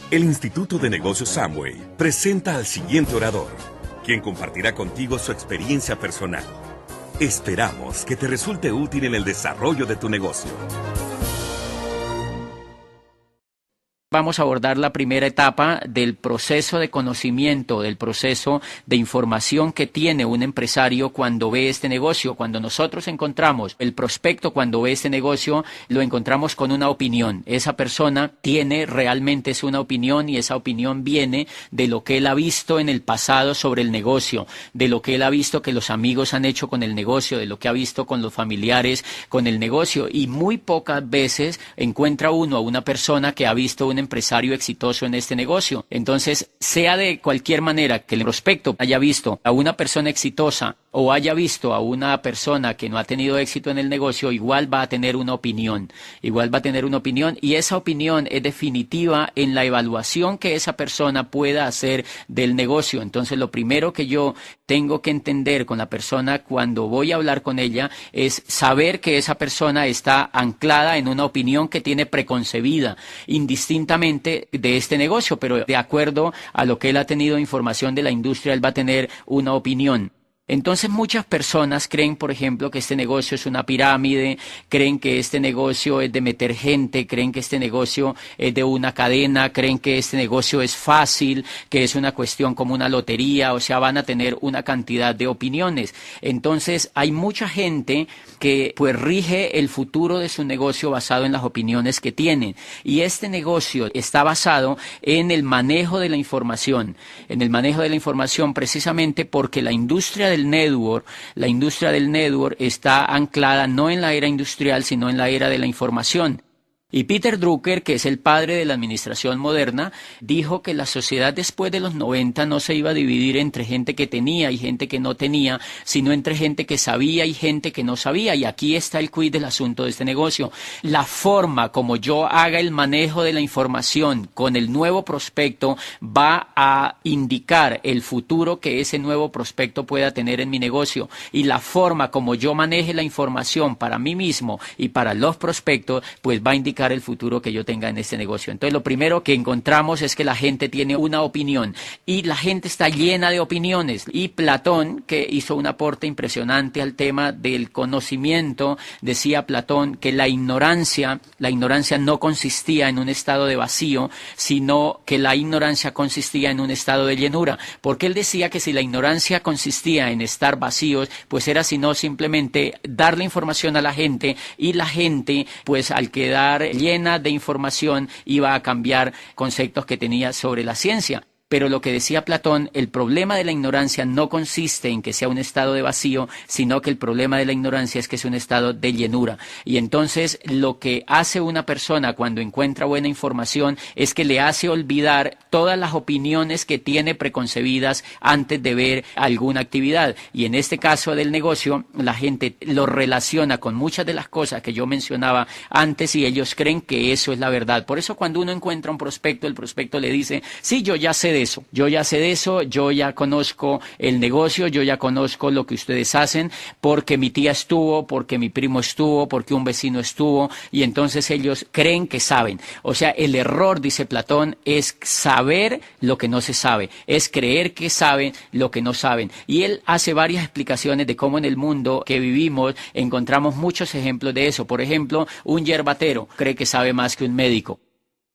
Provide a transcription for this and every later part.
El Instituto de Negocios Samway presenta al siguiente orador, quien compartirá contigo su experiencia personal. Esperamos que te resulte útil en el desarrollo de tu negocio. Vamos a abordar la primera etapa del proceso de conocimiento, del proceso de información que tiene un empresario cuando ve este negocio. Cuando nosotros encontramos el prospecto, cuando ve este negocio, lo encontramos con una opinión. Esa persona tiene realmente una opinión y esa opinión viene de lo que él ha visto en el pasado sobre el negocio, de lo que él ha visto que los amigos han hecho con el negocio, de lo que ha visto con los familiares con el negocio. Y muy pocas veces encuentra uno a una persona que ha visto un empresario exitoso en este negocio. Entonces, sea de cualquier manera que el prospecto haya visto a una persona exitosa o haya visto a una persona que no ha tenido éxito en el negocio, igual va a tener una opinión. Igual va a tener una opinión y esa opinión es definitiva en la evaluación que esa persona pueda hacer del negocio. Entonces, lo primero que yo tengo que entender con la persona cuando voy a hablar con ella es saber que esa persona está anclada en una opinión que tiene preconcebida, indistintamente de este negocio, pero de acuerdo a lo que él ha tenido información de la industria, él va a tener una opinión. Entonces muchas personas creen, por ejemplo, que este negocio es una pirámide, creen que este negocio es de meter gente, creen que este negocio es de una cadena, creen que este negocio es fácil, que es una cuestión como una lotería, o sea, van a tener una cantidad de opiniones. Entonces hay mucha gente que pues rige el futuro de su negocio basado en las opiniones que tienen. Y este negocio está basado en el manejo de la información, precisamente porque la industria del network está anclada no en la era industrial, sino en la era de la información. Y Peter Drucker, que es el padre de la administración moderna, dijo que la sociedad después de los 90 no se iba a dividir entre gente que tenía y gente que no tenía, sino entre gente que sabía y gente que no sabía. Y aquí está el quid del asunto de este negocio. La forma como yo haga el manejo de la información con el nuevo prospecto va a indicar el futuro que ese nuevo prospecto pueda tener en mi negocio. Y la forma como yo maneje la información para mí mismo y para los prospectos, pues va a indicar el futuro que yo tenga en este negocio. Entonces, lo primero que encontramos es que la gente tiene una opinión y la gente está llena de opiniones. Y Platón, que hizo un aporte impresionante al tema del conocimiento, decía Platón que la ignorancia no consistía en un estado de vacío, sino que la ignorancia consistía en un estado de llenura. Porque él decía que si la ignorancia consistía en estar vacíos, pues era sino simplemente darle información a la gente y la gente, pues al quedar llena de información, iba a cambiar conceptos que tenía sobre la ciencia. Pero lo que decía Platón, el problema de la ignorancia no consiste en que sea un estado de vacío, sino que el problema de la ignorancia es que es un estado de llenura. Y entonces lo que hace una persona cuando encuentra buena información es que le hace olvidar todas las opiniones que tiene preconcebidas antes de ver alguna actividad. Y en este caso del negocio, la gente lo relaciona con muchas de las cosas que yo mencionaba antes y ellos creen que eso es la verdad. Por eso cuando uno encuentra un prospecto, el prospecto le dice, sí, yo ya sé de eso, yo ya conozco el negocio, yo ya conozco lo que ustedes hacen, porque mi tía estuvo, porque mi primo estuvo, porque un vecino estuvo, y entonces ellos creen que saben. O sea, el error, dice Platón, es saber lo que no se sabe, es creer que saben lo que no saben. Y él hace varias explicaciones de cómo en el mundo que vivimos encontramos muchos ejemplos de eso. Por ejemplo, un yerbatero cree que sabe más que un médico.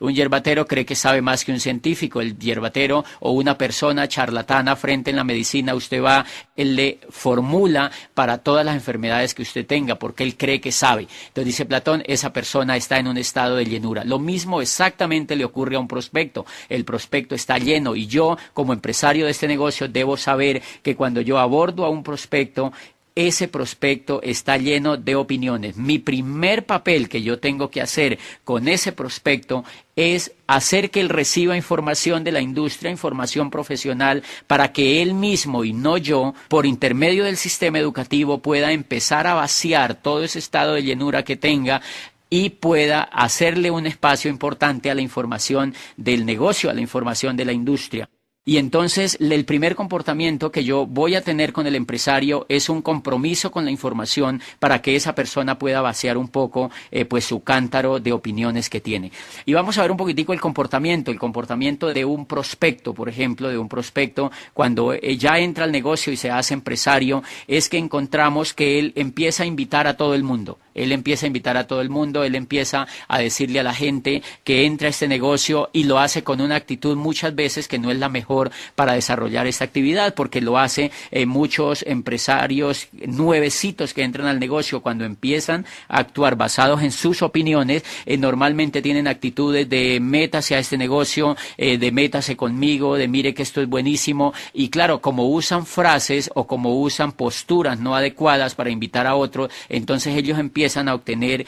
Un yerbatero cree que sabe más que un científico. El yerbatero o una persona charlatana frente en la medicina, usted va, él le formula para todas las enfermedades que usted tenga, porque él cree que sabe. Entonces dice Platón, esa persona está en un estado de llenura. Lo mismo exactamente le ocurre a un prospecto. El prospecto está lleno y yo, como empresario de este negocio, debo saber que cuando yo abordo a un prospecto, ese prospecto está lleno de opiniones. Mi primer papel que yo tengo que hacer con ese prospecto es hacer que él reciba información de la industria, información profesional, para que él mismo y no yo, por intermedio del sistema educativo, pueda empezar a vaciar todo ese estado de llenura que tenga y pueda hacerle un espacio importante a la información del negocio, a la información de la industria. Y entonces el primer comportamiento que yo voy a tener con el empresario es un compromiso con la información para que esa persona pueda vaciar un poco pues su cántaro de opiniones que tiene. Y vamos a ver un poquitico el comportamiento de un prospecto, por ejemplo, de un prospecto cuando ya entra al negocio y se hace empresario, es que encontramos que él empieza a invitar a todo el mundo. Él empieza a decirle a la gente que entra a este negocio y lo hace con una actitud muchas veces que no es la mejor para desarrollar esta actividad, porque lo hace muchos empresarios nuevecitos que entran al negocio cuando empiezan a actuar basados en sus opiniones, normalmente tienen actitudes de métase a este negocio, de métase conmigo, de mire que esto es buenísimo, y claro, como usan frases o como usan posturas no adecuadas para invitar a otros, entonces ellos empiezan a obtener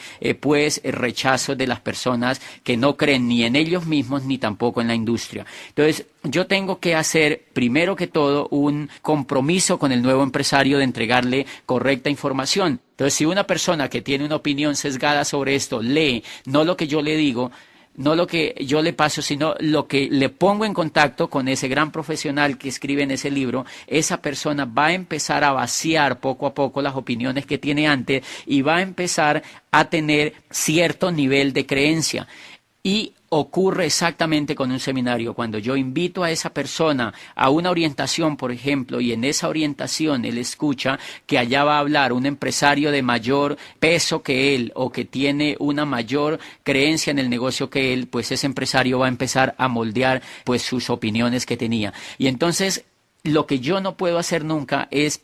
rechazos de las personas que no creen ni en ellos mismos ni tampoco en la industria. Entonces, yo tengo que hacer, primero que todo, un compromiso con el nuevo empresario de entregarle correcta información. Entonces, si una persona que tiene una opinión sesgada sobre esto lee no lo que yo le digo, no lo que yo le paso, sino lo que le pongo en contacto con ese gran profesional que escribe en ese libro, esa persona va a empezar a vaciar poco a poco las opiniones que tiene antes y va a empezar a tener cierto nivel de creencia. Y ocurre exactamente con un seminario. Cuando yo invito a esa persona a una orientación, por ejemplo, y en esa orientación él escucha que allá va a hablar un empresario de mayor peso que él o que tiene una mayor creencia en el negocio que él, pues ese empresario va a empezar a moldear pues sus opiniones que tenía. Y entonces lo que yo no puedo hacer nunca es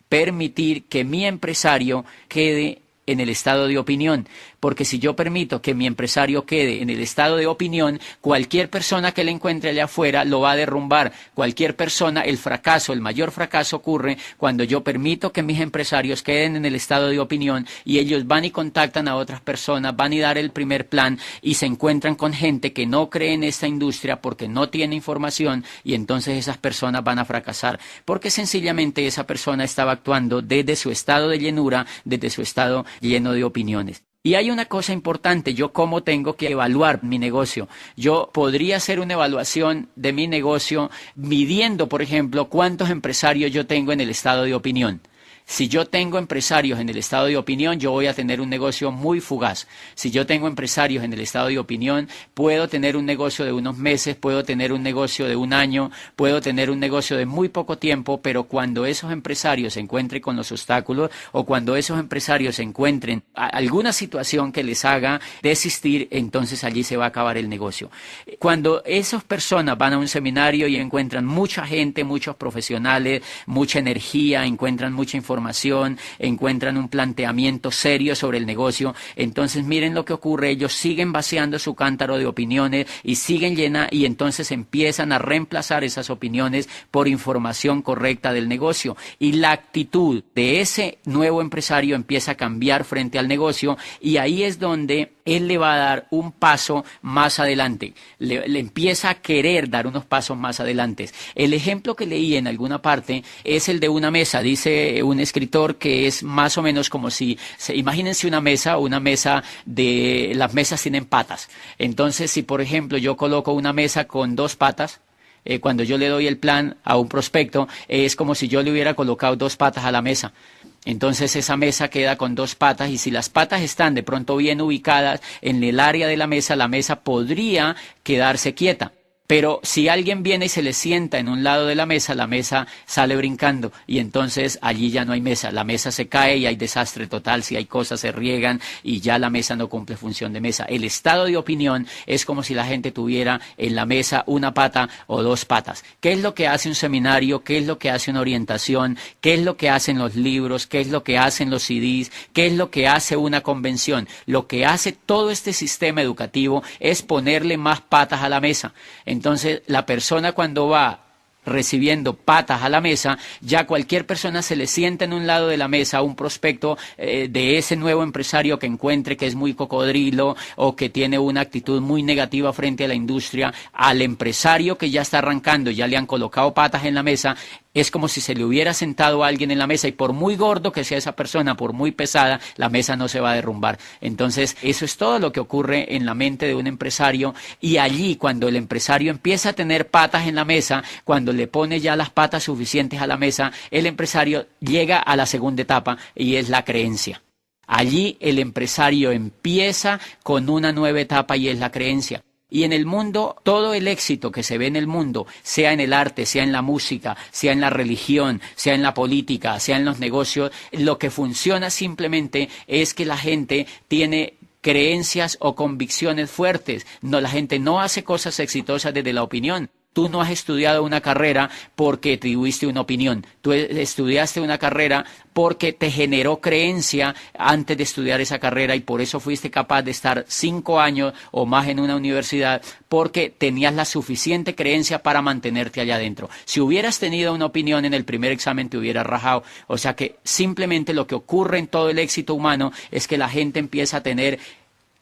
permitir que mi empresario quede en el estado de opinión, porque si yo permito que mi empresario quede en el estado de opinión, cualquier persona que le encuentre allá afuera lo va a derrumbar. Cualquier persona, el mayor fracaso ocurre cuando yo permito que mis empresarios queden en el estado de opinión y ellos van y contactan a otras personas, van y dar el primer plan y se encuentran con gente que no cree en esta industria porque no tiene información y entonces esas personas van a fracasar, porque sencillamente esa persona estaba actuando desde su estado de llenura, desde su estado lleno de opiniones. Y hay una cosa importante, yo cómo tengo que evaluar mi negocio. Yo podría hacer una evaluación de mi negocio midiendo, por ejemplo, cuántos empresarios yo tengo en el estado de opinión. Si yo tengo empresarios en el estado de opinión, yo voy a tener un negocio muy fugaz. Si yo tengo empresarios en el estado de opinión, puedo tener un negocio de unos meses, puedo tener un negocio de un año, puedo tener un negocio de muy poco tiempo, pero cuando esos empresarios se encuentren con los obstáculos o cuando esos empresarios se encuentren alguna situación que les haga desistir, entonces allí se va a acabar el negocio. Cuando esas personas van a un seminario y encuentran mucha gente, muchos profesionales, mucha energía, encuentran mucha información, encuentran un planteamiento serio sobre el negocio, entonces miren lo que ocurre, ellos siguen vaciando su cántaro de opiniones y siguen y entonces empiezan a reemplazar esas opiniones por información correcta del negocio y la actitud de ese nuevo empresario empieza a cambiar frente al negocio y ahí es donde él le va a dar un paso más adelante, le empieza a querer dar unos pasos más adelante. El ejemplo que leí en alguna parte es el de una mesa, dice un escritor que es más o menos como si, imagínense una mesa, las mesas tienen patas. Entonces, si por ejemplo yo coloco una mesa con dos patas, cuando yo le doy el plan a un prospecto, es como si yo le hubiera colocado dos patas a la mesa. Entonces esa mesa queda con dos patas y si las patas están de pronto bien ubicadas en el área de la mesa podría quedarse quieta. Pero si alguien viene y se le sienta en un lado de la mesa sale brincando y entonces allí ya no hay mesa. La mesa se cae y hay desastre total, si hay cosas se riegan y ya la mesa no cumple función de mesa. El estado de opinión es como si la gente tuviera en la mesa una pata o dos patas. ¿Qué es lo que hace un seminario? ¿Qué es lo que hace una orientación? ¿Qué es lo que hacen los libros? ¿Qué es lo que hacen los CDs? ¿Qué es lo que hace una convención? Lo que hace todo este sistema educativo es ponerle más patas a la mesa. Entonces, la persona cuando va recibiendo patas a la mesa, ya cualquier persona se le sienta en un lado de la mesa, un prospecto de ese nuevo empresario que encuentre que es muy cocodrilo o que tiene una actitud muy negativa frente a la industria, al empresario que ya está arrancando, ya le han colocado patas en la mesa, es como si se le hubiera sentado a alguien en la mesa y por muy gordo que sea esa persona, por muy pesada, la mesa no se va a derrumbar. Entonces, eso es todo lo que ocurre en la mente de un empresario y allí cuando el empresario empieza a tener patas en la mesa, cuando le pone ya las patas suficientes a la mesa, el empresario llega a la segunda etapa y es la creencia. Allí el empresario empieza con una nueva etapa y es la creencia. Y en el mundo, todo el éxito que se ve en el mundo, sea en el arte, sea en la música, sea en la religión, sea en la política, sea en los negocios, lo que funciona simplemente es que la gente tiene creencias o convicciones fuertes. No, la gente no hace cosas exitosas desde la opinión. Tú no has estudiado una carrera porque tuviste una opinión. Tú estudiaste una carrera porque te generó creencia antes de estudiar esa carrera y por eso fuiste capaz de estar 5 años o más en una universidad porque tenías la suficiente creencia para mantenerte allá adentro. Si hubieras tenido una opinión en el primer examen te hubieras rajado. O sea que simplemente lo que ocurre en todo el éxito humano es que la gente empieza a tener...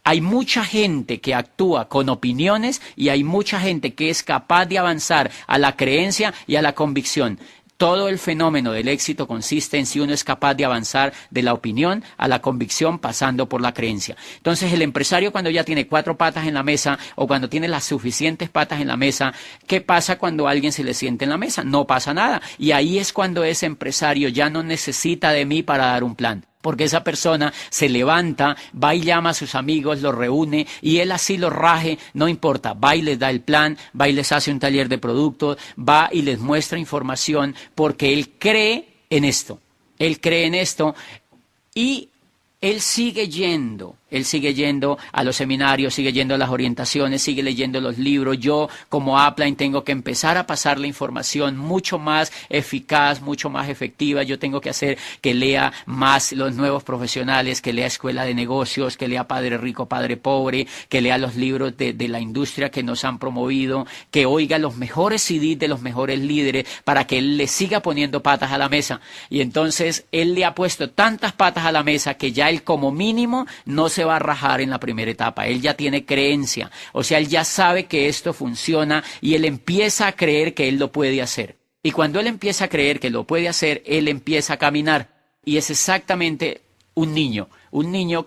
Hay mucha gente que actúa con opiniones y hay mucha gente que es capaz de avanzar a la creencia y a la convicción. Todo el fenómeno del éxito consiste en si uno es capaz de avanzar de la opinión a la convicción pasando por la creencia. Entonces el empresario cuando ya tiene 4 patas en la mesa o cuando tiene las suficientes patas en la mesa, ¿qué pasa cuando alguien se le siente en la mesa? No pasa nada. Y ahí es cuando ese empresario ya no necesita de mí para dar un plan. Porque esa persona se levanta, va y llama a sus amigos, los reúne y él así los raje, no importa, va y les da el plan, va y les hace un taller de productos, va y les muestra información porque él cree en esto y él sigue yendo a los seminarios, sigue yendo a las orientaciones, sigue leyendo los libros. Yo, como Upline, tengo que empezar a pasar la información mucho más eficaz, mucho más efectiva. Yo tengo que hacer que lea más los nuevos profesionales, que lea Escuela de Negocios, que lea Padre Rico, Padre Pobre, que lea los libros de la industria que nos han promovido, que oiga los mejores CDs de los mejores líderes para que él le siga poniendo patas a la mesa. Y entonces él le ha puesto tantas patas a la mesa que ya él como mínimo no se va a rajar en la primera etapa. Él ya tiene creencia, o sea, él ya sabe que esto funciona y él empieza a creer que él lo puede hacer. Y cuando él empieza a creer que lo puede hacer, él empieza a caminar. Y es exactamente un niño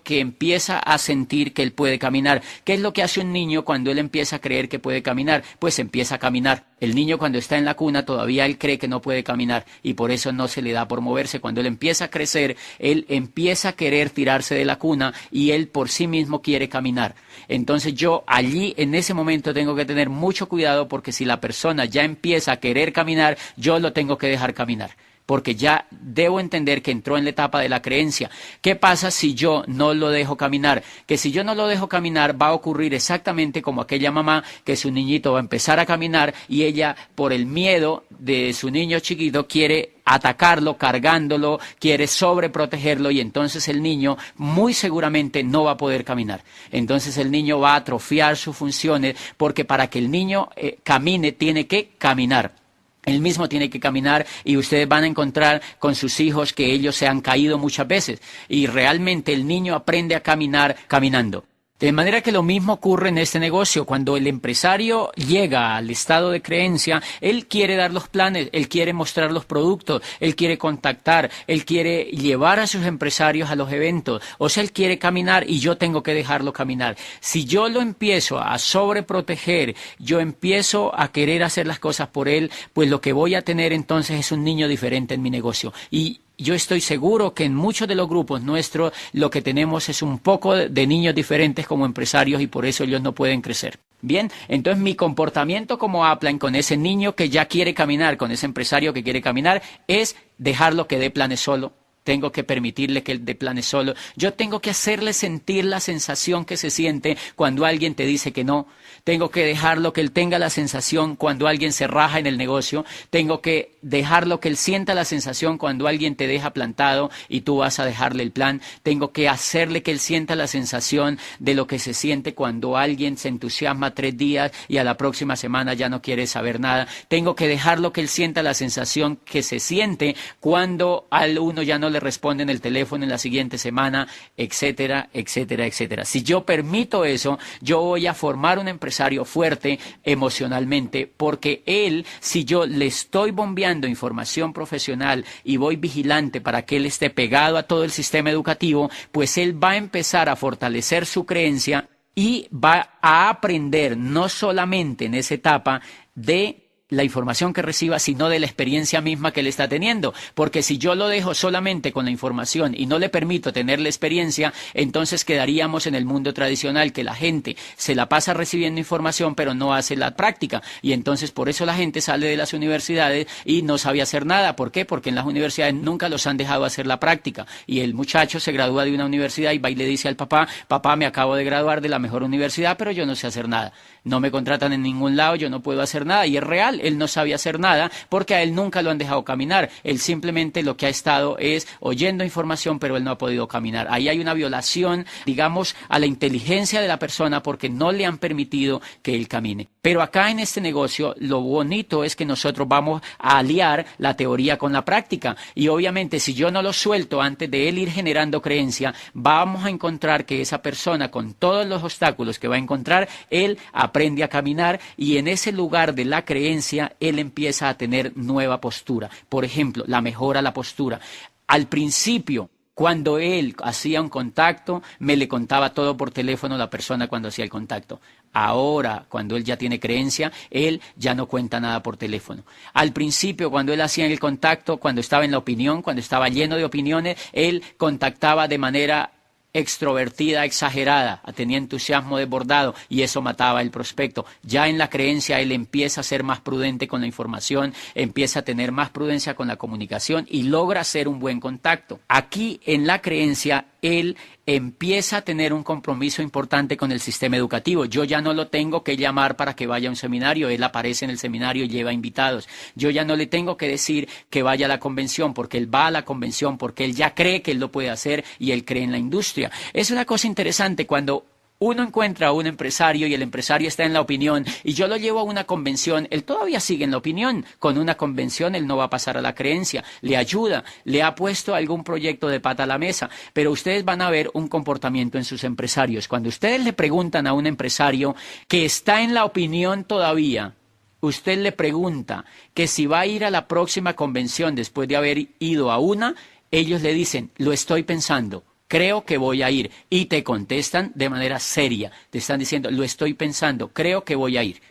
que empieza a sentir que él puede caminar. ¿Qué es lo que hace un niño cuando él empieza a creer que puede caminar? Pues empieza a caminar. El niño cuando está en la cuna todavía él cree que no puede caminar y por eso no se le da por moverse. Cuando él empieza a crecer, él empieza a querer tirarse de la cuna y él por sí mismo quiere caminar. Entonces yo allí en ese momento tengo que tener mucho cuidado porque si la persona ya empieza a querer caminar, yo lo tengo que dejar caminar. Porque ya debo entender que entró en la etapa de la creencia. ¿Qué pasa si yo no lo dejo caminar? Que si yo no lo dejo caminar va a ocurrir exactamente como aquella mamá que su niñito va a empezar a caminar y ella por el miedo de su niño chiquito quiere atacarlo, cargándolo, quiere sobreprotegerlo y entonces el niño muy seguramente no va a poder caminar. Entonces el niño va a atrofiar sus funciones porque para que el niño camine tiene que caminar. Él mismo tiene que caminar y ustedes van a encontrar con sus hijos que ellos se han caído muchas veces y realmente el niño aprende a caminar caminando. De manera que lo mismo ocurre en este negocio. Cuando el empresario llega al estado de creencia, él quiere dar los planes, él quiere mostrar los productos, él quiere contactar, él quiere llevar a sus empresarios a los eventos. O sea, él quiere caminar y yo tengo que dejarlo caminar. Si yo lo empiezo a sobreproteger, yo empiezo a querer hacer las cosas por él, pues lo que voy a tener entonces es un niño diferente en mi negocio. Y yo estoy seguro que en muchos de los grupos nuestros lo que tenemos es un poco de niños diferentes como empresarios y por eso ellos no pueden crecer. Bien, entonces mi comportamiento como Upline con ese niño que ya quiere caminar, con ese empresario que quiere caminar, es dejarlo que dé planes solo. Tengo que permitirle que él dé planes solo. Yo tengo que hacerle sentir la sensación que se siente cuando alguien te dice que no. Tengo que dejarlo que él tenga la sensación cuando alguien se raja en el negocio. Tengo que dejarlo que él sienta la sensación cuando alguien te deja plantado y tú vas a dejarle el plan. Tengo que hacerle que él sienta la sensación de lo que se siente cuando alguien se entusiasma 3 días y a la próxima semana ya no quiere saber nada. Tengo que dejarlo que él sienta la sensación que se siente cuando al uno ya no le responden el teléfono en la siguiente semana, etcétera, etcétera, etcétera. Si yo permito eso, yo voy a formar un empresario fuerte emocionalmente, porque él, si yo le estoy bombeando información profesional y voy vigilante para que él esté pegado a todo el sistema educativo, pues él va a empezar a fortalecer su creencia y va a aprender no solamente en esa etapa de la información que reciba, sino de la experiencia misma que él está teniendo. Porque si yo lo dejo solamente con la información y no le permito tener la experiencia, entonces quedaríamos en el mundo tradicional, que la gente se la pasa recibiendo información pero no hace la práctica. Y entonces por eso la gente sale de las universidades y no sabe hacer nada. ¿Por qué? Porque en las universidades nunca los han dejado hacer la práctica. Y el muchacho se gradúa de una universidad y va y le dice al papá: papá, me acabo de graduar de la mejor universidad, pero yo no sé hacer nada. No me contratan en ningún lado, yo no puedo hacer nada. Y es real. Él no sabía hacer nada porque a él nunca lo han dejado caminar. Él simplemente lo que ha estado es oyendo información, pero él no ha podido caminar. Ahí hay una violación, digamos, a la inteligencia de la persona, porque no le han permitido que él camine. Pero acá en este negocio lo bonito es que nosotros vamos a aliar la teoría con la práctica. Y obviamente si yo no lo suelto antes de él ir generando creencia, vamos a encontrar que esa persona, con todos los obstáculos que va a encontrar, él aprende a caminar, y en ese lugar de la creencia él empieza a tener nueva postura. Por ejemplo, la mejora la postura. Al principio, cuando él hacía un contacto, me le contaba todo por teléfono la persona cuando hacía el contacto. Ahora, cuando él ya tiene creencia, él ya no cuenta nada por teléfono. Al principio, cuando él hacía el contacto, cuando estaba en la opinión, cuando estaba lleno de opiniones, él contactaba de manera extrovertida, exagerada, tenía entusiasmo desbordado, y eso mataba el prospecto. Ya en la creencia él empieza a ser más prudente con la información, empieza a tener más prudencia con la comunicación y logra hacer un buen contacto. Aquí en la creencia él empieza a tener un compromiso importante con el sistema educativo. Yo ya no lo tengo que llamar para que vaya a un seminario, él aparece en el seminario y lleva invitados. Yo ya no le tengo que decir que vaya a la convención, porque él va a la convención, porque él ya cree que él lo puede hacer y él cree en la industria. Es una cosa interesante cuando uno encuentra a un empresario y el empresario está en la opinión y yo lo llevo a una convención, él todavía sigue en la opinión. Con una convención él no va a pasar a la creencia, le ayuda, le ha puesto algún proyecto de pata a la mesa, pero ustedes van a ver un comportamiento en sus empresarios. Cuando ustedes le preguntan a un empresario que está en la opinión todavía, usted le pregunta que si va a ir a la próxima convención después de haber ido a una, ellos le dicen: lo estoy pensando, creo que voy a ir. Y te contestan de manera seria. Te están diciendo: lo estoy pensando, creo que voy a ir.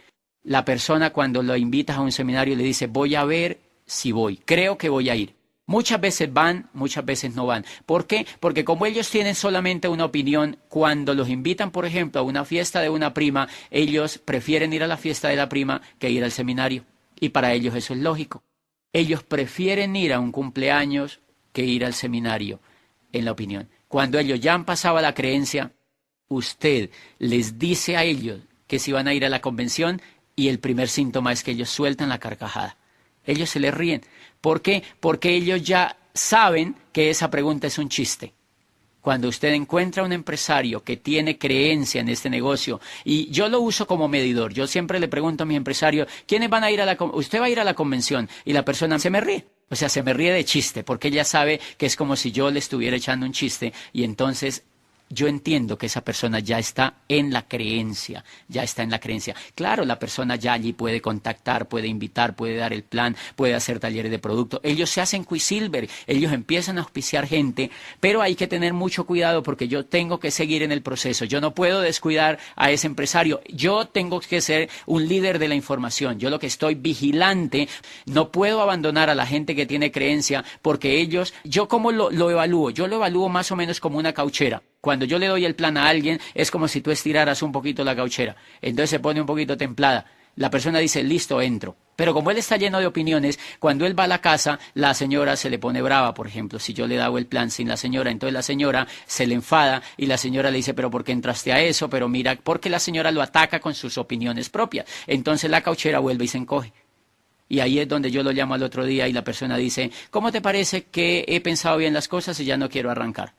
La persona, cuando lo invitas a un seminario, le dice: voy a ver si voy, creo que voy a ir. Muchas veces van, muchas veces no van. ¿Por qué? Porque como ellos tienen solamente una opinión, cuando los invitan, por ejemplo, a una fiesta de una prima, ellos prefieren ir a la fiesta de la prima que ir al seminario. Y para ellos eso es lógico. Ellos prefieren ir a un cumpleaños que ir al seminario, en la opinión. Cuando ellos ya han pasado a la creencia, usted les dice a ellos que si van a ir a la convención, y el primer síntoma es que ellos sueltan la carcajada. Ellos se les ríen. ¿Por qué? Porque ellos ya saben que esa pregunta es un chiste. Cuando usted encuentra un empresario que tiene creencia en este negocio, y yo lo uso como medidor, yo siempre le pregunto a mi empresario: ¿quiénes van a ir a la convención? Usted va a ir a la convención, y la persona se me ríe. O sea, se me ríe de chiste, porque ella sabe que es como si yo le estuviera echando un chiste, y entonces yo entiendo que esa persona ya está en la creencia, ya está en la creencia. Claro, la persona ya allí puede contactar, puede invitar, puede dar el plan, puede hacer talleres de producto. Ellos se hacen Quicksilver, ellos empiezan a auspiciar gente, pero hay que tener mucho cuidado porque yo tengo que seguir en el proceso. Yo no puedo descuidar a ese empresario. Yo tengo que ser un líder de la información. Yo lo que estoy vigilante, no puedo abandonar a la gente que tiene creencia, porque ellos, ¿yo cómo lo evalúo? Yo lo evalúo más o menos como una cauchera. Cuando yo le doy el plan a alguien, es como si tú estiraras un poquito la cauchera. Entonces se pone un poquito templada. La persona dice: listo, entro. Pero como él está lleno de opiniones, cuando él va a la casa, la señora se le pone brava, por ejemplo. Si yo le hago el plan sin la señora, entonces la señora se le enfada y la señora le dice: pero ¿por qué entraste a eso? Pero mira, porque la señora lo ataca con sus opiniones propias. Entonces la cauchera vuelve y se encoge. Y ahí es donde yo lo llamo al otro día y la persona dice: ¿cómo te parece que he pensado bien las cosas y ya no quiero arrancar?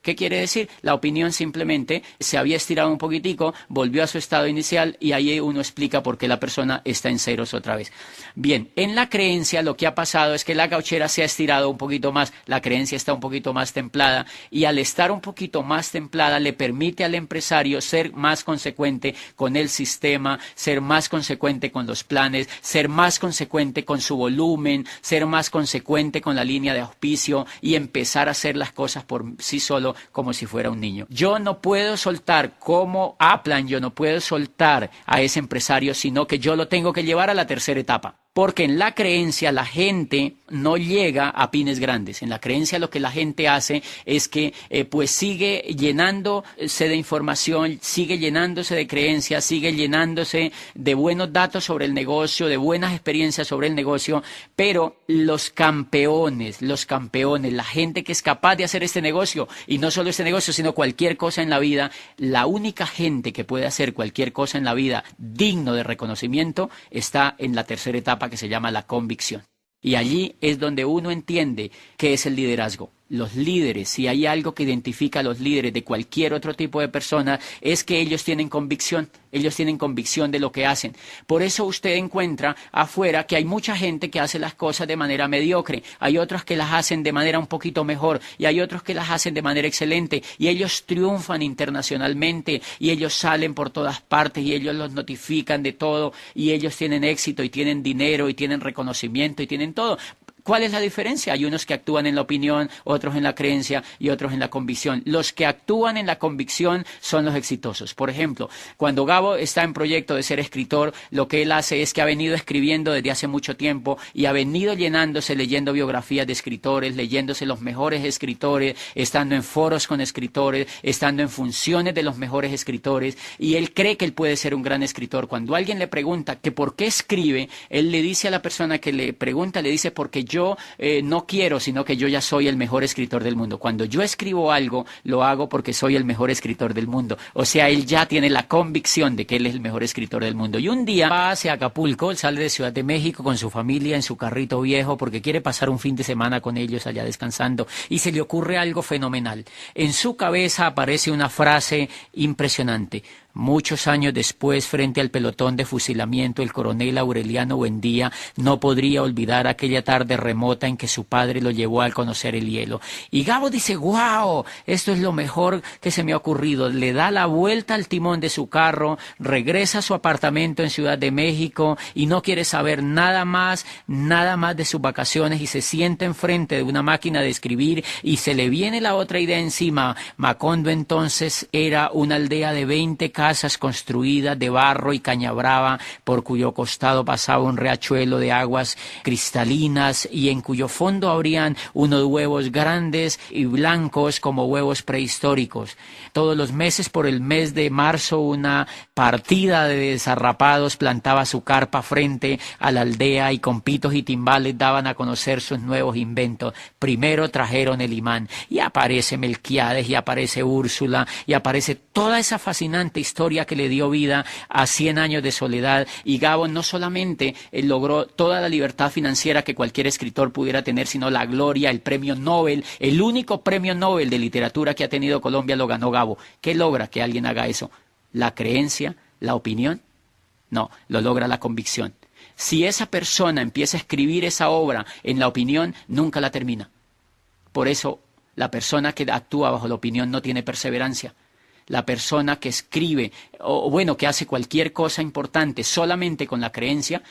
¿Qué quiere decir? La opinión simplemente se había estirado un poquitico, volvió a su estado inicial y ahí uno explica por qué la persona está en ceros otra vez. Bien, en la creencia lo que ha pasado es que la gauchera se ha estirado un poquito más, la creencia está un poquito más templada y al estar un poquito más templada le permite al empresario ser más consecuente con el sistema, ser más consecuente con los planes, ser más consecuente con su volumen, ser más consecuente con la línea de auspicio y empezar a hacer las cosas por sí solo como si fuera un niño. Yo no puedo soltar como Aplan, yo no puedo soltar a ese empresario, sino que yo lo tengo que llevar a la tercera etapa. Porque en la creencia la gente no llega a pines grandes. En la creencia lo que la gente hace es que pues sigue llenándose de información, sigue llenándose de creencias, sigue llenándose de buenos datos sobre el negocio, de buenas experiencias sobre el negocio, pero los campeones, la gente que es capaz de hacer este negocio, y no solo este negocio, sino cualquier cosa en la vida, la única gente que puede hacer cualquier cosa en la vida digno de reconocimiento está en la tercera etapa, que se llama la convicción. Y allí es donde uno entiende qué es el liderazgo. Los líderes, si hay algo que identifica a los líderes de cualquier otro tipo de persona, es que ellos tienen convicción de lo que hacen. Por eso usted encuentra afuera que hay mucha gente que hace las cosas de manera mediocre, hay otros que las hacen de manera un poquito mejor y hay otros que las hacen de manera excelente y ellos triunfan internacionalmente y ellos salen por todas partes y ellos los notifican de todo y ellos tienen éxito y tienen dinero y tienen reconocimiento y tienen todo. ¿Cuál es la diferencia? Hay unos que actúan en la opinión, otros en la creencia y otros en la convicción. Los que actúan en la convicción son los exitosos. Por ejemplo, cuando Gabo está en proyecto de ser escritor, lo que él hace es que ha venido escribiendo desde hace mucho tiempo y ha venido llenándose, leyendo biografías de escritores, leyéndose los mejores escritores, estando en foros con escritores, estando en funciones de los mejores escritores, y él cree que él puede ser un gran escritor. Cuando alguien le pregunta que por qué escribe, él le dice a la persona que le pregunta, le dice porque yo no quiero, sino que yo ya soy el mejor escritor del mundo. Cuando yo escribo algo, lo hago porque soy el mejor escritor del mundo. O sea, él ya tiene la convicción de que él es el mejor escritor del mundo. Y un día va hacia Acapulco, él sale de Ciudad de México con su familia en su carrito viejo porque quiere pasar un fin de semana con ellos allá descansando. Y se le ocurre algo fenomenal. En su cabeza aparece una frase impresionante. Muchos años después, frente al pelotón de fusilamiento, el coronel Aureliano Buendía no podría olvidar aquella tarde remota en que su padre lo llevó a conocer el hielo. Y Gabo dice, ¡guau! Esto es lo mejor que se me ha ocurrido. Le da la vuelta al timón de su carro, regresa a su apartamento en Ciudad de México y no quiere saber nada más de sus vacaciones y se sienta enfrente de una máquina de escribir y se le viene la otra idea encima. Macondo entonces era una aldea de 20 casas construidas de barro y caña brava, por cuyo costado pasaba un riachuelo de aguas cristalinas y en cuyo fondo habrían unos huevos grandes y blancos como huevos prehistóricos. Todos los meses, por el mes de marzo, una partida de desarrapados plantaba su carpa frente a la aldea y con pitos y timbales daban a conocer sus nuevos inventos. Primero trajeron el imán y aparece Melquiades y aparece Úrsula y aparece toda esa fascinante historia que le dio vida a 100 años de soledad. Y Gabo no solamente logró toda la libertad financiera que cualquier escritor pudiera tener, sino la gloria, el premio Nobel, el único premio Nobel de literatura que ha tenido Colombia lo ganó Gabo. ¿Qué logra que alguien haga eso? ¿La creencia? ¿La opinión? No, lo logra la convicción. Si esa persona empieza a escribir esa obra en la opinión, nunca la termina. Por eso, la persona que actúa bajo la opinión no tiene perseverancia. La persona que escribe, que hace cualquier cosa importante solamente con la creencia,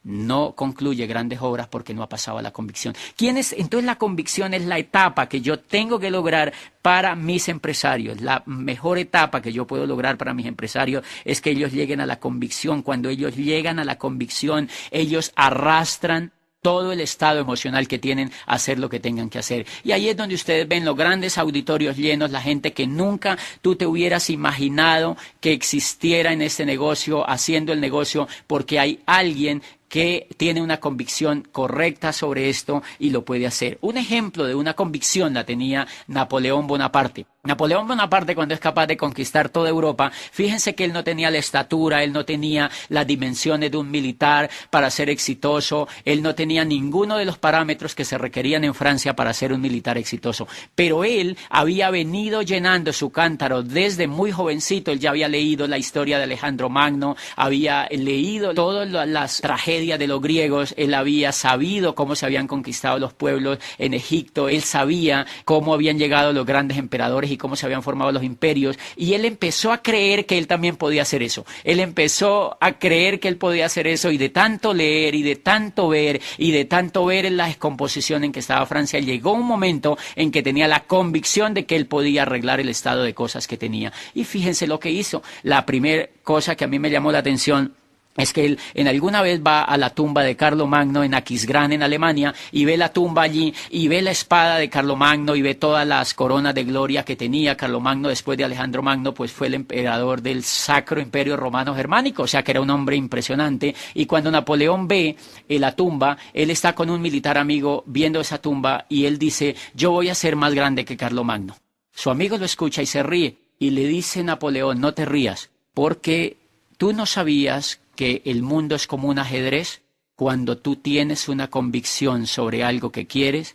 no concluye grandes obras porque no ha pasado a la convicción. Entonces la convicción es la etapa que yo tengo que lograr para mis empresarios. La mejor etapa que yo puedo lograr para mis empresarios es que ellos lleguen a la convicción. Cuando ellos llegan a la convicción, ellos arrastran todo el estado emocional que tienen a hacer lo que tengan que hacer. Y ahí es donde ustedes ven los grandes auditorios llenos, la gente que nunca tú te hubieras imaginado que existiera en este negocio, haciendo el negocio, porque hay alguien que tiene una convicción correcta sobre esto y lo puede hacer. Un ejemplo de una convicción la tenía Napoleón Bonaparte. Napoleón Bonaparte, cuando es capaz de conquistar toda Europa, fíjense que él no tenía la estatura, él no tenía las dimensiones de un militar para ser exitoso, él no tenía ninguno de los parámetros que se requerían en Francia para ser un militar exitoso. Pero él había venido llenando su cántaro desde muy jovencito. Él ya había leído la historia de Alejandro Magno, había leído todas las tragedias de los griegos, él había sabido cómo se habían conquistado los pueblos en Egipto, él sabía cómo habían llegado los grandes emperadores y cómo se habían formado los imperios, y él empezó a creer que él también podía hacer eso. Él empezó a creer que él podía hacer eso, y de tanto leer y de tanto ver y de tanto ver en la descomposición en que estaba Francia, llegó un momento en que tenía la convicción de que él podía arreglar el estado de cosas que tenía. Y fíjense lo que hizo. La primera cosa que a mí me llamó la atención es que él en alguna vez va a la tumba de Carlomagno en Aquisgrán, en Alemania, y ve la tumba allí, y ve la espada de Carlomagno, y ve todas las coronas de gloria que tenía. Carlomagno, después de Alejandro Magno, pues fue el emperador del Sacro Imperio Romano Germánico, o sea que era un hombre impresionante. Y cuando Napoleón ve la tumba, él está con un militar amigo viendo esa tumba, y él dice: yo voy a ser más grande que Carlomagno. Su amigo lo escucha y se ríe, y le dice Napoleón: no te rías, porque tú no sabías que el mundo es como un ajedrez. Cuando tú tienes una convicción sobre algo que quieres,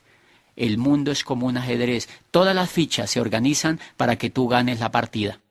el mundo es como un ajedrez. Todas las fichas se organizan para que tú ganes la partida.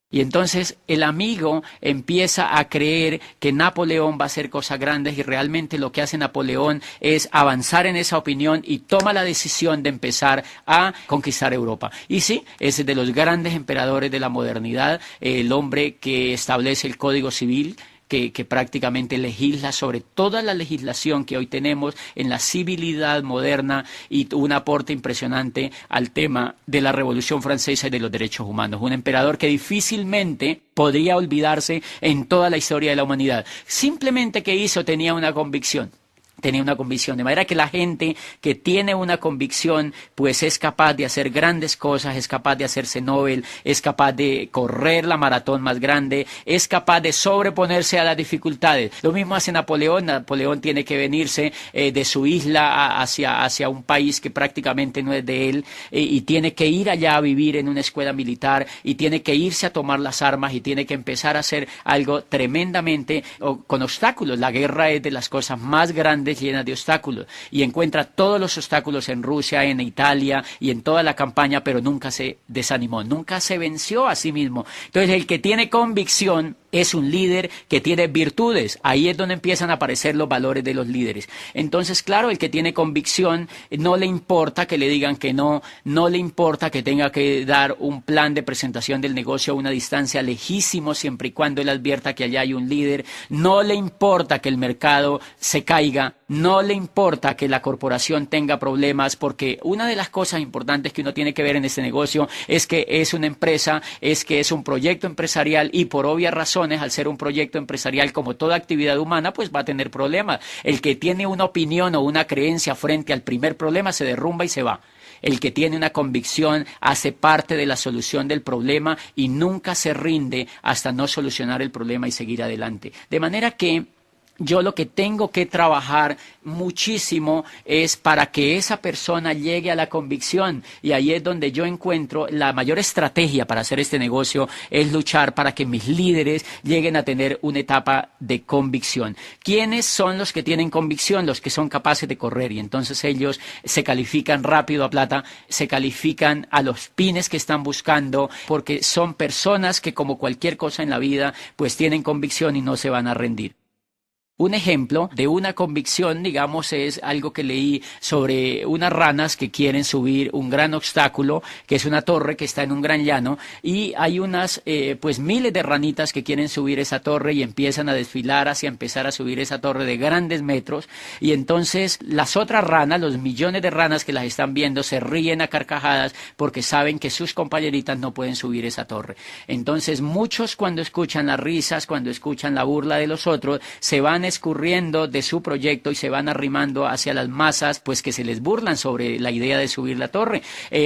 Y entonces el amigo empieza a creer que Napoleón va a hacer cosas grandes, y realmente lo que hace Napoleón es avanzar en esa opinión y toma la decisión de empezar a conquistar Europa. Y sí, es de los grandes emperadores de la modernidad, el hombre que establece el Código Civil, que prácticamente legisla sobre toda la legislación que hoy tenemos en la civilidad moderna, y tuvo un aporte impresionante al tema de la Revolución Francesa y de los derechos humanos. Un emperador que difícilmente podría olvidarse en toda la historia de la humanidad. Simplemente que hizo, tenía una convicción. Tenía una convicción, de manera que la gente que tiene una convicción pues es capaz de hacer grandes cosas, es capaz de hacerse Nobel, es capaz de correr la maratón más grande, es capaz de sobreponerse a las dificultades. Lo mismo hace Napoleón. Napoleón tiene que venirse de su isla hacia un país que prácticamente no es de él, y tiene que ir allá a vivir en una escuela militar, y tiene que irse a tomar las armas, y tiene que empezar a hacer algo tremendamente con obstáculos. La guerra es de las cosas más grandes, llenas de obstáculos, y encuentra todos los obstáculos en Rusia, en Italia y en toda la campaña, pero nunca se desanimó, nunca se venció a sí mismo. Entonces el que tiene convicción es un líder que tiene virtudes. Ahí es donde empiezan a aparecer los valores de los líderes. Entonces, claro, el que tiene convicción no le importa que le digan que no, no le importa que tenga que dar un plan de presentación del negocio a una distancia lejísimo, siempre y cuando él advierta que allá hay un líder. No le importa que el mercado se caiga, no le importa que la corporación tenga problemas, porque una de las cosas importantes que uno tiene que ver en este negocio es que es una empresa, es que es un proyecto empresarial, y por obvias razones, al ser un proyecto empresarial, como toda actividad humana, pues va a tener problemas. El que tiene una opinión o una creencia frente al primer problema se derrumba y se va. El que tiene una convicción hace parte de la solución del problema y nunca se rinde hasta no solucionar el problema y seguir adelante. De manera que yo lo que tengo que trabajar muchísimo es para que esa persona llegue a la convicción, y ahí es donde yo encuentro la mayor estrategia para hacer este negocio, es luchar para que mis líderes lleguen a tener una etapa de convicción. ¿Quiénes son los que tienen convicción? Los que son capaces de correr, y entonces ellos se califican rápido a plata, se califican a los pines que están buscando, porque son personas que, como cualquier cosa en la vida, pues tienen convicción y no se van a rendir. Un ejemplo de una convicción, digamos, es algo que leí sobre unas ranas que quieren subir un gran obstáculo, que es una torre que está en un gran llano, y hay unas, pues miles de ranitas que quieren subir esa torre y empiezan a desfilar hacia empezar a subir esa torre de grandes metros, y entonces las otras ranas, los millones de ranas que las están viendo, se ríen a carcajadas porque saben que sus compañeritas no pueden subir esa torre. Entonces muchos, cuando escuchan las risas, cuando escuchan la burla de los otros, se van escurriendo de su proyecto y se van arrimando hacia las masas, pues que se les burlan sobre la idea de subir la torre.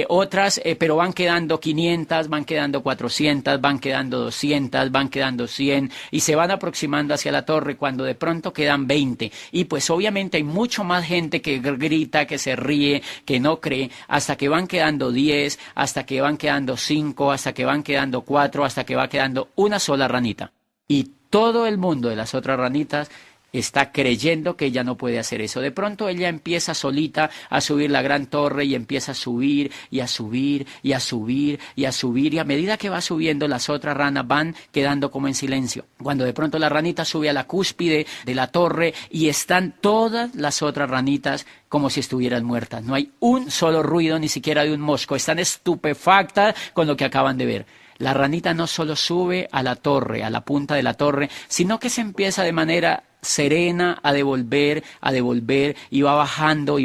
Otras, pero van quedando 500, van quedando 400, van quedando 200, van quedando 100 y se van aproximando hacia la torre cuando de pronto quedan 20. Y pues obviamente hay mucho más gente que grita, que se ríe, que no cree, hasta que van quedando 10, hasta que van quedando 5, hasta que van quedando 4, hasta que va quedando una sola ranita. Y todo el mundo de las otras ranitas está creyendo que ella no puede hacer eso. De pronto ella empieza solita a subir la gran torre y empieza a subir y a subir y a subir y a subir, y a medida que va subiendo las otras ranas van quedando como en silencio. Cuando de pronto la ranita sube a la cúspide de la torre y están todas las otras ranitas como si estuvieran muertas. No hay un solo ruido, ni siquiera de un mosco. Están estupefactas con lo que acaban de ver. La ranita no solo sube a la torre, a la punta de la torre, sino que se empieza de manera serena a devolver, y va bajando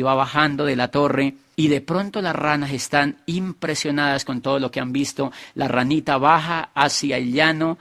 de la torre. Y de pronto las ranas están impresionadas con todo lo que han visto. La ranita baja hacia el llano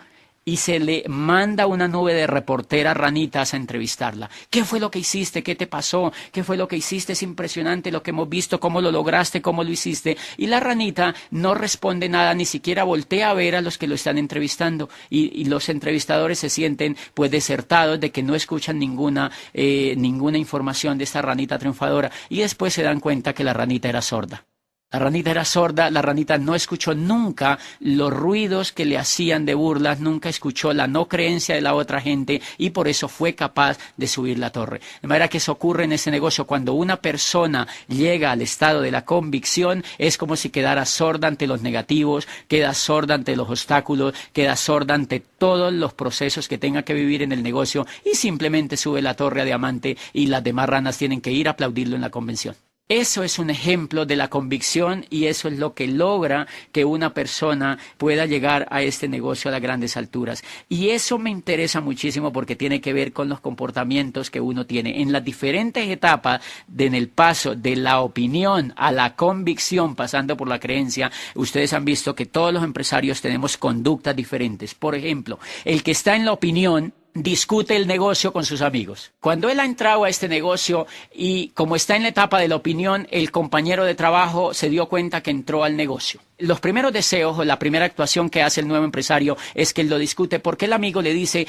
y se le manda una nube de reporteras ranitas a entrevistarla. ¿Qué fue lo que hiciste? ¿Qué te pasó? ¿Qué fue lo que hiciste? Es impresionante lo que hemos visto, cómo lo lograste, cómo lo hiciste. Y la ranita no responde nada, ni siquiera voltea a ver a los que lo están entrevistando. Y los entrevistadores se sienten pues desertados de que no escuchan ninguna información de esta ranita triunfadora. Y después se dan cuenta que la ranita era sorda. La ranita era sorda, la ranita no escuchó nunca los ruidos que le hacían de burlas, nunca escuchó la no creencia de la otra gente y por eso fue capaz de subir la torre. De manera que eso ocurre en ese negocio. Cuando una persona llega al estado de la convicción, es como si quedara sorda ante los negativos, queda sorda ante los obstáculos, queda sorda ante todos los procesos que tenga que vivir en el negocio y simplemente sube la torre a diamante y las demás ranas tienen que ir a aplaudirlo en la convención. Eso es un ejemplo de la convicción y eso es lo que logra que una persona pueda llegar a este negocio a las grandes alturas. Y eso me interesa muchísimo porque tiene que ver con los comportamientos que uno tiene. En las diferentes etapas en el paso de la opinión a la convicción, pasando por la creencia, ustedes han visto que todos los empresarios tenemos conductas diferentes. Por ejemplo, el que está en la opinión discute el negocio con sus amigos. Cuando él ha entrado a este negocio y como está en la etapa de la opinión, el compañero de trabajo se dio cuenta que entró al negocio. Los primeros deseos o la primera actuación que hace el nuevo empresario es que él lo discute porque el amigo le dice,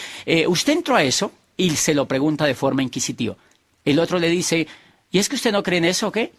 ¿usted entró a eso? Y se lo pregunta de forma inquisitiva. El otro le dice, ¿y es que usted no cree en eso o qué?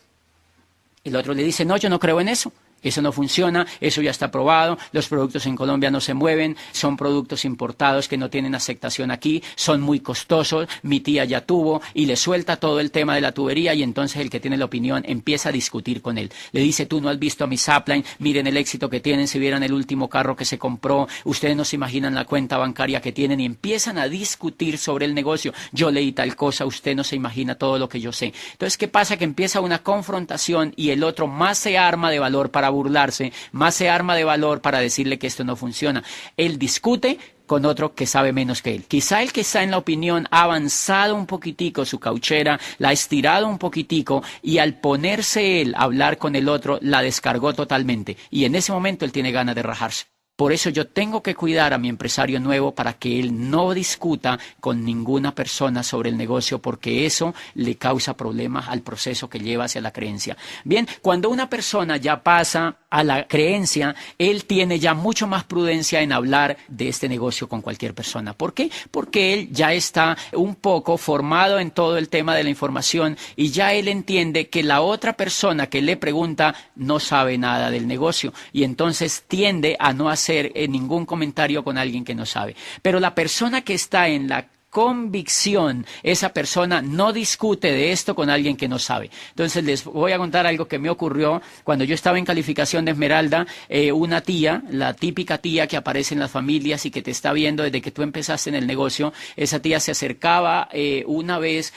El otro le dice, no, yo no creo en eso. Eso no funciona, eso ya está probado, los productos en Colombia no se mueven, son productos importados que no tienen aceptación aquí, son muy costosos, mi tía ya tuvo y le suelta todo el tema de la tubería y entonces el que tiene la opinión empieza a discutir con él. Le dice, tú no has visto a mi Sapline, miren el éxito que tienen, si vieran el último carro que se compró, ustedes no se imaginan la cuenta bancaria que tienen y empiezan a discutir sobre el negocio. Yo leí tal cosa, usted no se imagina todo lo que yo sé. Entonces, ¿qué pasa? Que empieza una confrontación y el otro más se arma de valor para burlarse, más se arma de valor para decirle que esto no funciona. Él discute con otro que sabe menos que él. Quizá el que está en la opinión ha avanzado un poquitico su cauchera, la ha estirado un poquitico y al ponerse él a hablar con el otro la descargó totalmente y en ese momento él tiene ganas de rajarse. Por eso yo tengo que cuidar a mi empresario nuevo para que él no discuta con ninguna persona sobre el negocio porque eso le causa problemas al proceso que lleva hacia la creencia. Bien, cuando una persona ya pasa a la creencia, él tiene ya mucho más prudencia en hablar de este negocio con cualquier persona. ¿Por qué? Porque él ya está un poco formado en todo el tema de la información y ya él entiende que la otra persona que le pregunta no sabe nada del negocio y entonces tiende a no hacer ningún comentario con alguien que no sabe. Pero la persona que está en la convicción, esa persona no discute de esto con alguien que no sabe. Entonces les voy a contar algo que me ocurrió cuando yo estaba en calificación de Esmeralda. Una tía, la típica tía que aparece en las familias y que te está viendo desde que tú empezaste en el negocio, esa tía se acercaba una vez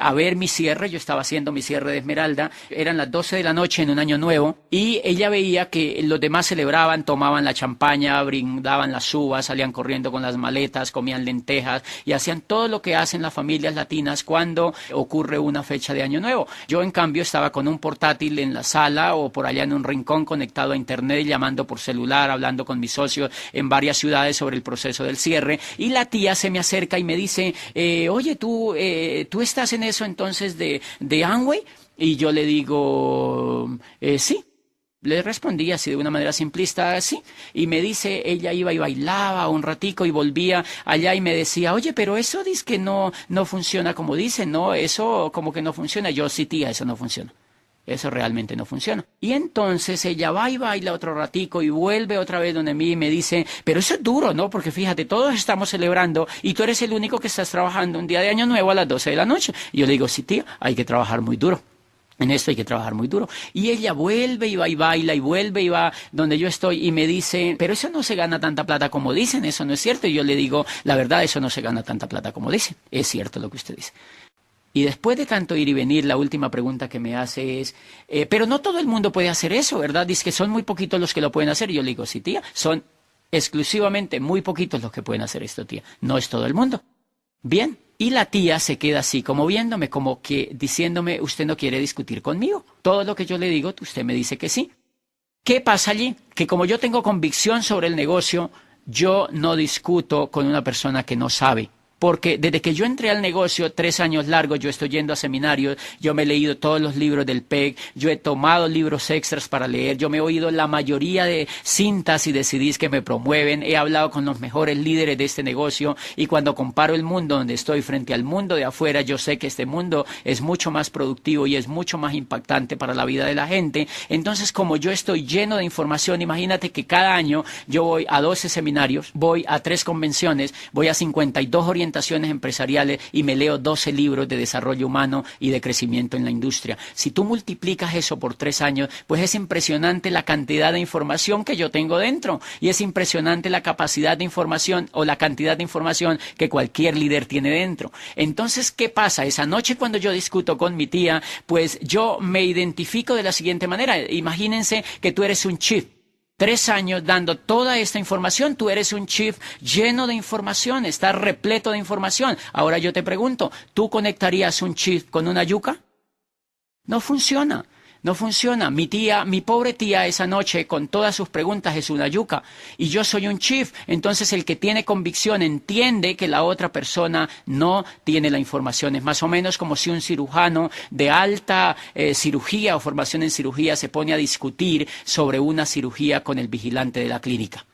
a ver mi cierre. Yo estaba haciendo mi cierre de Esmeralda, eran las 12 de la noche en un año nuevo y ella veía que los demás celebraban, tomaban la champaña, brindaban las uvas, salían corriendo con las maletas, comían lentejas y hacían sabían todo lo que hacen las familias latinas cuando ocurre una fecha de Año Nuevo. Yo, en cambio, estaba con un portátil en la sala o por allá en un rincón conectado a internet, llamando por celular, hablando con mis socios en varias ciudades sobre el proceso del cierre, y la tía se me acerca y me dice, oye, ¿tú estás en eso entonces de Amway? Y yo le digo, sí. Le respondí así de una manera simplista, sí. Y me dice, ella iba y bailaba un ratico y volvía allá y me decía, oye, pero eso dice que no funciona como dicen, ¿no? Eso como que no funciona. Yo, sí, tía, eso no funciona. Eso realmente no funciona. Y entonces ella va y baila otro ratico y vuelve otra vez donde mí y me dice, pero eso es duro, ¿no? Porque fíjate, todos estamos celebrando y tú eres el único que estás trabajando un día de Año Nuevo a las 12 de la noche. Y yo le digo, sí, tía, hay que trabajar muy duro. En esto hay que trabajar muy duro. Y ella vuelve y va y baila y vuelve y va donde yo estoy y me dice, pero eso no se gana tanta plata como dicen, eso no es cierto. Y yo le digo, la verdad, eso no se gana tanta plata como dicen. Es cierto lo que usted dice. Y después de tanto ir y venir, la última pregunta que me hace es, pero no todo el mundo puede hacer eso, ¿verdad? Dice que son muy poquitos los que lo pueden hacer. Y yo le digo, sí, tía, son exclusivamente muy poquitos los que pueden hacer esto, tía. No es todo el mundo. Bien. Y la tía se queda así como viéndome, como que diciéndome, usted no quiere discutir conmigo. Todo lo que yo le digo, usted me dice que sí. ¿Qué pasa allí? Que como yo tengo convicción sobre el negocio, yo no discuto con una persona que no sabe. Porque desde que yo entré al negocio, 3 años largos, yo estoy yendo a seminarios, yo me he leído todos los libros del PEG, yo he tomado libros extras para leer, yo me he oído la mayoría de cintas y de CDs que me promueven, he hablado con los mejores líderes de este negocio y cuando comparo el mundo donde estoy frente al mundo de afuera, yo sé que este mundo es mucho más productivo y es mucho más impactante para la vida de la gente. Entonces, como yo estoy lleno de información, imagínate que cada año yo voy a 12 seminarios, voy a 3 convenciones, voy a 52 orientaciones empresariales y me leo 12 libros de desarrollo humano y de crecimiento en la industria. Si tú multiplicas eso por 3 años, pues es impresionante la cantidad de información que yo tengo dentro y es impresionante la capacidad de información o la cantidad de información que cualquier líder tiene dentro. Entonces, ¿qué pasa? Esa noche cuando yo discuto con mi tía, pues yo me identifico de la siguiente manera. Imagínense que tú eres un chief. 3 años dando toda esta información, tú eres un chief lleno de información, estás repleto de información. Ahora yo te pregunto, ¿tú conectarías un chief con una yuca? No funciona. No funciona. Mi pobre tía esa noche con todas sus preguntas es una yuca y yo soy un chief. Entonces el que tiene convicción entiende que la otra persona no tiene la información. Es más o menos como si un cirujano de alta cirugía o formación en cirugía se pone a discutir sobre una cirugía con el vigilante de la clínica.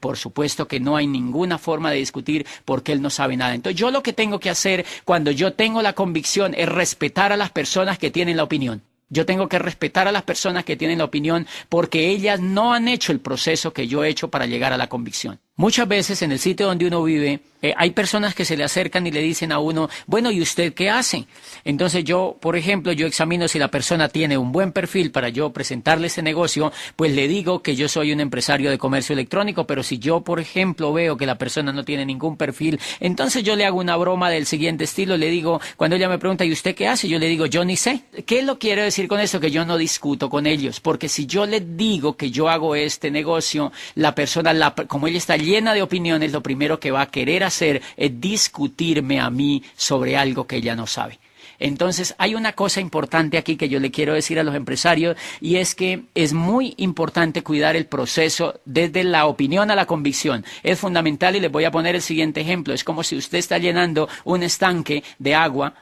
Por supuesto que no hay ninguna forma de discutir porque él no sabe nada. Entonces yo lo que tengo que hacer cuando yo tengo la convicción es respetar a las personas que tienen la opinión. Yo tengo que respetar a las personas que tienen la opinión porque ellas no han hecho el proceso que yo he hecho para llegar a la convicción. Muchas veces en el sitio donde uno vive hay personas que se le acercan y le dicen a uno, bueno, ¿y usted qué hace? Entonces yo, por ejemplo, yo examino si la persona tiene un buen perfil para yo presentarle ese negocio, pues le digo que yo soy un empresario de comercio electrónico, pero si yo, por ejemplo, veo que la persona no tiene ningún perfil, entonces yo le hago una broma del siguiente estilo, le digo, cuando ella me pregunta, ¿y usted qué hace? Yo le digo, yo ni sé. ¿Qué lo quiero decir con esto? Que yo no discuto con ellos, porque si yo les digo que yo hago este negocio, la persona, como ella está llena de opiniones, lo primero que va a querer hacer es discutirme a mí sobre algo que ella no sabe. Entonces, hay una cosa importante aquí que yo le quiero decir a los empresarios y es que es muy importante cuidar el proceso desde la opinión a la convicción. Es fundamental y les voy a poner el siguiente ejemplo. Es como si usted está llenando un estanque de agua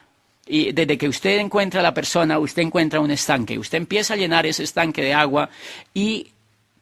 y desde que usted encuentra a la persona, usted encuentra un estanque. Usted empieza a llenar ese estanque de agua y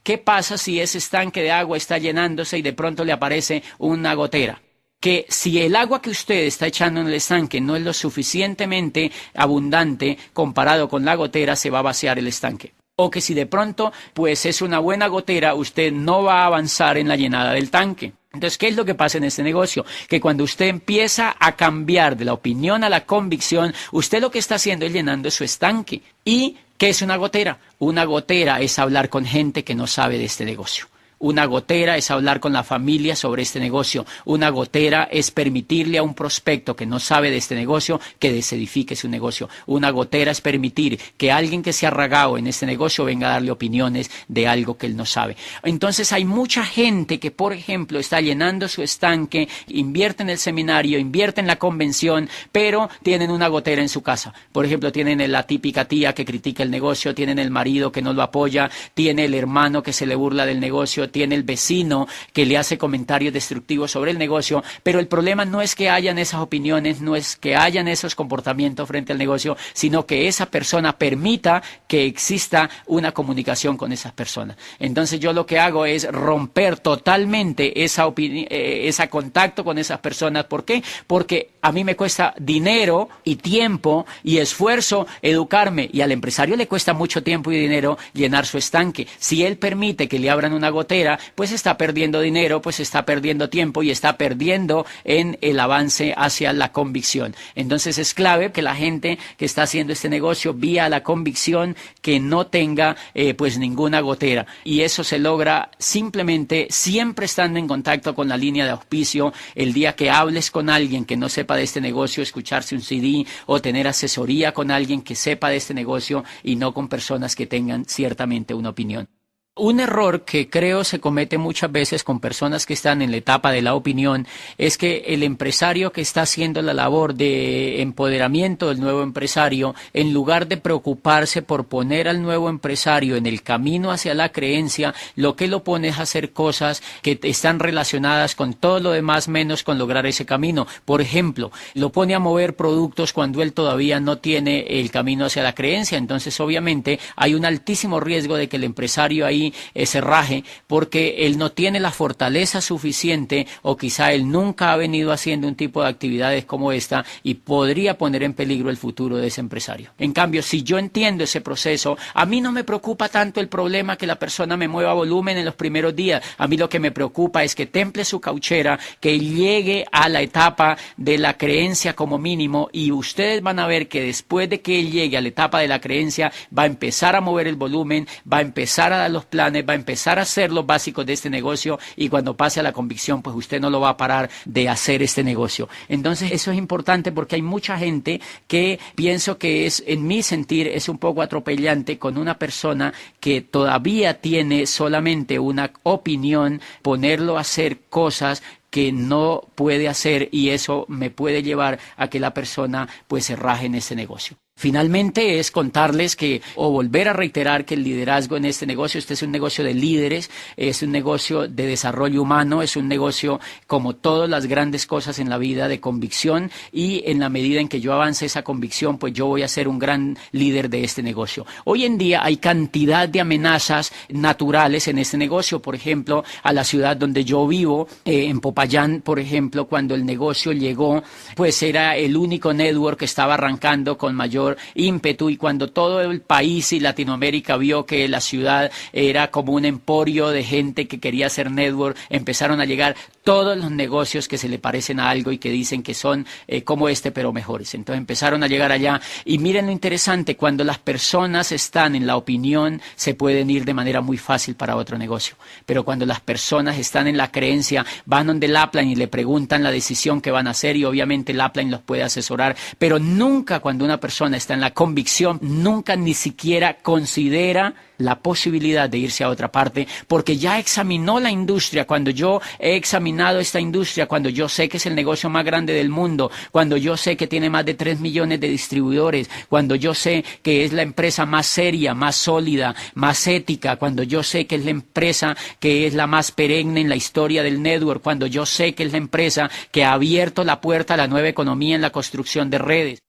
¿qué pasa si ese estanque de agua está llenándose y de pronto le aparece una gotera? Que si el agua que usted está echando en el estanque no es lo suficientemente abundante comparado con la gotera, se va a vaciar el estanque. O que si de pronto pues es una buena gotera, usted no va a avanzar en la llenada del tanque. Entonces, ¿qué es lo que pasa en este negocio? Que cuando usted empieza a cambiar de la opinión a la convicción, usted lo que está haciendo es llenando su estanque. ¿Y qué es una gotera? Una gotera es hablar con gente que no sabe de este negocio. Una gotera es hablar con la familia sobre este negocio. Una gotera es permitirle a un prospecto que no sabe de este negocio que desedifique su negocio. Una gotera es permitir que alguien que se ha ragado en este negocio venga a darle opiniones de algo que él no sabe. Entonces hay mucha gente que, por ejemplo, está llenando su estanque, invierte en el seminario, invierte en la convención, pero tienen una gotera en su casa. Por ejemplo, tienen la típica tía que critica el negocio, tienen el marido que no lo apoya, tiene el hermano que se le burla del negocio, tiene el vecino que le hace comentarios destructivos sobre el negocio, pero el problema no es que hayan esas opiniones, no es que hayan esos comportamientos frente al negocio, sino que esa persona permita que exista una comunicación con esas personas. Entonces yo lo que hago es romper totalmente ese contacto con esas personas. ¿Por qué? Porque a mí me cuesta dinero y tiempo y esfuerzo educarme, y al empresario le cuesta mucho tiempo y dinero llenar su estanque. Si él permite que le abran una gotera, pues está perdiendo dinero, pues está perdiendo tiempo y está perdiendo en el avance hacia la convicción. Entonces es clave que la gente que está haciendo este negocio vía la convicción que no tenga pues ninguna gotera, y eso se logra simplemente siempre estando en contacto con la línea de auspicio. El día que hables con alguien que no sepa de este negocio, escucharse un CD o tener asesoría con alguien que sepa de este negocio y no con personas que tengan ciertamente una opinión. Un error que creo se comete muchas veces con personas que están en la etapa de la opinión es que el empresario que está haciendo la labor de empoderamiento del nuevo empresario, en lugar de preocuparse por poner al nuevo empresario en el camino hacia la creencia, lo que lo pone es a hacer cosas que están relacionadas con todo lo demás menos con lograr ese camino. Por ejemplo, lo pone a mover productos cuando él todavía no tiene el camino hacia la creencia. Entonces, obviamente, hay un altísimo riesgo de que el empresario ahí se raje porque él no tiene la fortaleza suficiente, o quizá él nunca ha venido haciendo un tipo de actividades como esta, y podría poner en peligro el futuro de ese empresario. En cambio, si yo entiendo ese proceso, a mí no me preocupa tanto el problema que la persona me mueva volumen en los primeros días. A mí lo que me preocupa es que temple su cauchera, que llegue a la etapa de la creencia como mínimo, y ustedes van a ver que después de que él llegue a la etapa de la creencia, va a empezar a mover el volumen, va a empezar a dar los planes, va a empezar a hacer los básicos de este negocio, y cuando pase a la convicción, pues usted no lo va a parar de hacer este negocio. Entonces eso es importante porque hay mucha gente que pienso que es, en mi sentir, es un poco atropellante con una persona que todavía tiene solamente una opinión, ponerlo a hacer cosas que no puede hacer, y eso me puede llevar a que la persona pues se raje en ese negocio. Finalmente es contarles que, o volver a reiterar que el liderazgo en este negocio, este es un negocio de líderes, es un negocio de desarrollo humano, es un negocio, como todas las grandes cosas en la vida, de convicción, y en la medida en que yo avance esa convicción, pues yo voy a ser un gran líder de este negocio. Hoy en día hay cantidad de amenazas naturales en este negocio. Por ejemplo, a la ciudad donde yo vivo, en Popayán, por ejemplo, cuando el negocio llegó, pues era el único network que estaba arrancando con mayor ímpetu, y cuando todo el país y Latinoamérica vio que la ciudad era como un emporio de gente que quería hacer network, empezaron a llegar todos los negocios que se le parecen a algo y que dicen que son como este pero mejores. Entonces empezaron a llegar allá, y miren lo interesante: cuando las personas están en la opinión se pueden ir de manera muy fácil para otro negocio, pero cuando las personas están en la creencia, van donde Lapline y le preguntan la decisión que van a hacer, y obviamente Lapline los puede asesorar, pero nunca, cuando una persona está en la convicción, nunca ni siquiera considera la posibilidad de irse a otra parte, porque ya examinó la industria. Cuando yo he examinado esta industria, cuando yo sé que es el negocio más grande del mundo, cuando yo sé que tiene más de 3 millones de distribuidores, cuando yo sé que es la empresa más seria, más sólida, más ética, cuando yo sé que es la empresa que es la más perenne en la historia del network, cuando yo sé que es la empresa que ha abierto la puerta a la nueva economía en la construcción de redes.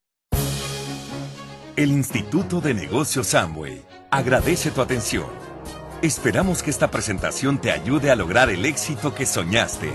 El Instituto de Negocios Amway agradece tu atención. Esperamos que esta presentación te ayude a lograr el éxito que soñaste.